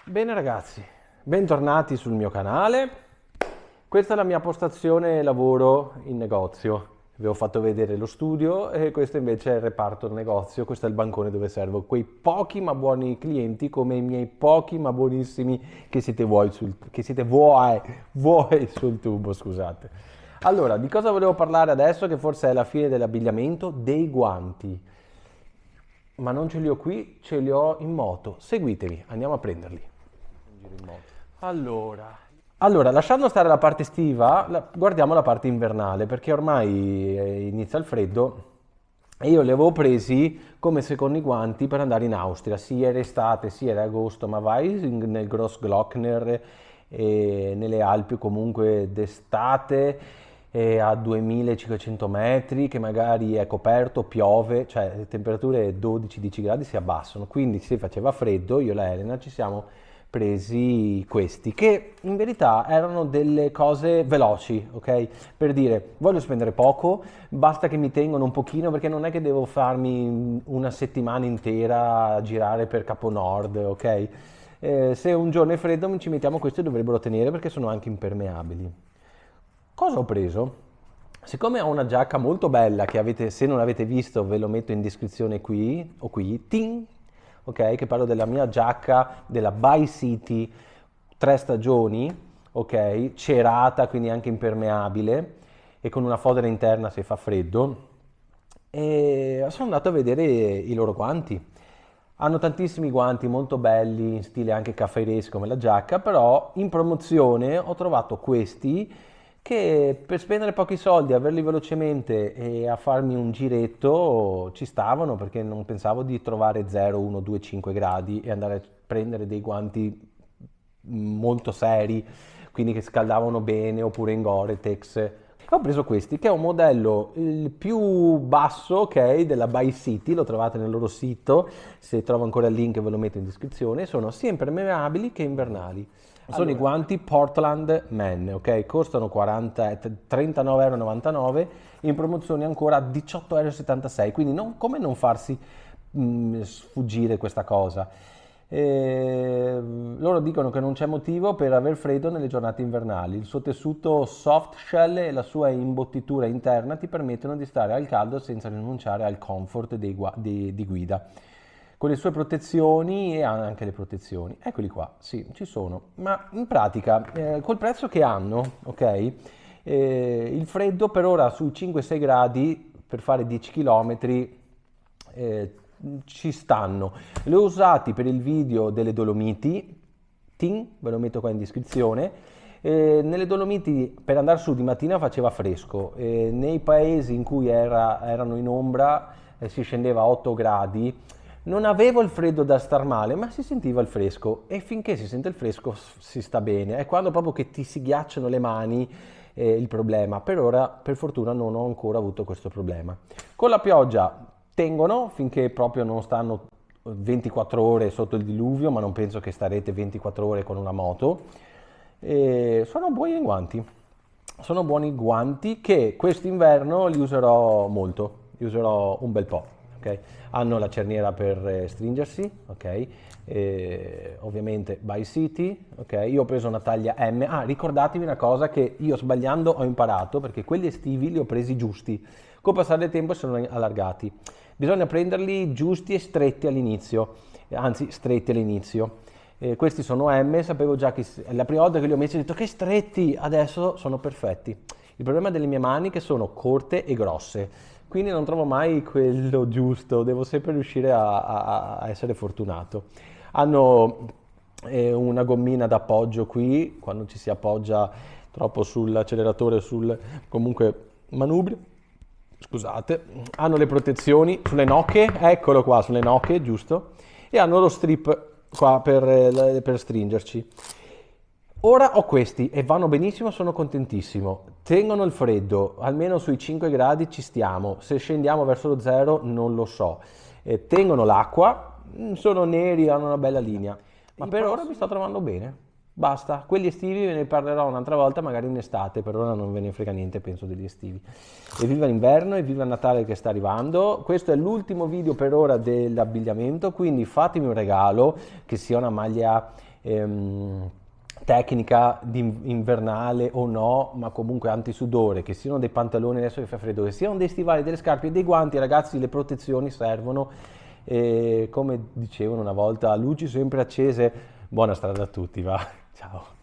Bene ragazzi, bentornati sul mio canale. Questa è la mia postazione lavoro in negozio. Vi ho fatto vedere lo studio e questo invece è il reparto negozio. Questo è il bancone dove servo quei pochi ma buoni clienti come i miei pochi ma buonissimi che siete voi sul tubo, scusate. Allora, di cosa volevo parlare adesso che forse è la fine dell'abbigliamento? Dei guanti. Ma non ce li ho qui, ce li ho in moto. Seguitemi, andiamo a prenderli. Allora, lasciando stare la parte estiva, guardiamo la parte invernale, perché ormai inizia il freddo e io li avevo presi come secondi guanti per andare in Austria. Sì, era estate, sì, era agosto, ma vai nel Grossglockner e nelle Alpi comunque d'estate a 2500 metri, che magari è coperto, piove, cioè le temperature 12-10 gradi si abbassano, quindi se faceva freddo, io e la Elena ci siamo presi questi, che in verità erano delle cose veloci, ok? Per dire, voglio spendere poco, basta che mi tengono un pochino, perché non è che devo farmi una settimana intera a girare per Capo Nord, ok? Se un giorno è freddo ci mettiamo questi, dovrebbero tenere perché sono anche impermeabili. Cosa ho preso? Siccome ho una giacca molto bella che avete, se non l'avete visto ve lo metto in descrizione qui o qui, ting, ok? Che parlo della mia giacca della By City 3 stagioni, ok? Cerata, quindi anche impermeabile e con una fodera interna se fa freddo. E sono andato a vedere i loro guanti. Hanno tantissimi guanti molto belli, in stile anche cafferesco come la giacca, però in promozione ho trovato questi che per spendere pochi soldi, averli velocemente e a farmi un giretto ci stavano, perché non pensavo di trovare 0, 1, 2, 5 gradi e andare a prendere dei guanti molto seri, quindi che scaldavano bene, oppure in Gore-Tex. Ho preso questi, che è un modello il più basso, ok, della By City, lo trovate nel loro sito, se trovo ancora il link ve lo metto in descrizione, sono sia impermeabili che invernali. Sono i guanti Portland Men, ok? Costano 39,99 €, in promozione ancora a 18,76 €, quindi come non farsi sfuggire questa cosa. Loro dicono che non c'è motivo per aver freddo nelle giornate invernali. Il suo tessuto soft shell e la sua imbottitura interna ti permettono di stare al caldo senza rinunciare al comfort di guida. Con le sue protezioni e anche le protezioni. Eccoli qua, sì, ci sono. Ma in pratica, col prezzo che hanno, ok? Il freddo per ora sui 5-6 gradi per fare 10 km ci stanno. Li ho usati per il video delle Dolomiti, ve lo metto qua in descrizione. Nelle Dolomiti per andare su di mattina faceva fresco, nei paesi in cui erano in ombra si scendeva a 8 gradi. Non avevo il freddo da star male, ma si sentiva il fresco e finché si sente il fresco si sta bene. È quando proprio che ti si ghiacciano le mani il problema. Per ora, per fortuna, non ho ancora avuto questo problema. Con la pioggia tengono finché proprio non stanno 24 ore sotto il diluvio, ma non penso che starete 24 ore con una moto. Sono buoni guanti. Sono buoni guanti che quest'inverno li userò molto, li userò un bel po'. Okay? Hanno la cerniera per stringersi, ok? Ovviamente By City, ok? Io ho preso una taglia M. Ah, ricordatevi una cosa che io sbagliando ho imparato, perché quelli estivi li ho presi giusti. Col passare del tempo sono allargati. Bisogna prenderli giusti e stretti all'inizio, anzi stretti all'inizio. Questi sono M, sapevo già che la prima volta che li ho messi ho detto che stretti, adesso sono perfetti. Il problema delle mie mani è che sono corte e grosse, quindi non trovo mai quello giusto, devo sempre riuscire a essere fortunato. Hanno una gommina d'appoggio qui, quando ci si appoggia troppo sull'acceleratore, sul comunque manubrio, scusate. Hanno le protezioni sulle nocche, eccolo qua, sulle nocche, giusto? E hanno lo strip qua per stringerci. Ora ho questi e vanno benissimo, sono contentissimo. Tengono il freddo, almeno sui 5 gradi ci stiamo. Se scendiamo verso lo 0 non lo so. Tengono l'acqua, sono neri, hanno una bella linea. Ma per ora mi sto trovando bene. Basta, quelli estivi ve ne parlerò un'altra volta, magari in estate, per ora non ve ne frega niente, penso, degli estivi. Evviva l'inverno, evviva il Natale che sta arrivando. Questo è l'ultimo video per ora dell'abbigliamento, quindi fatemi un regalo, che sia una maglia tecnica invernale o no, ma comunque antisudore, che siano dei pantaloni adesso che fa freddo, che siano dei stivali, delle scarpe e dei guanti, ragazzi, le protezioni servono. E come dicevano una volta, luci sempre accese, buona strada a tutti, va, ciao.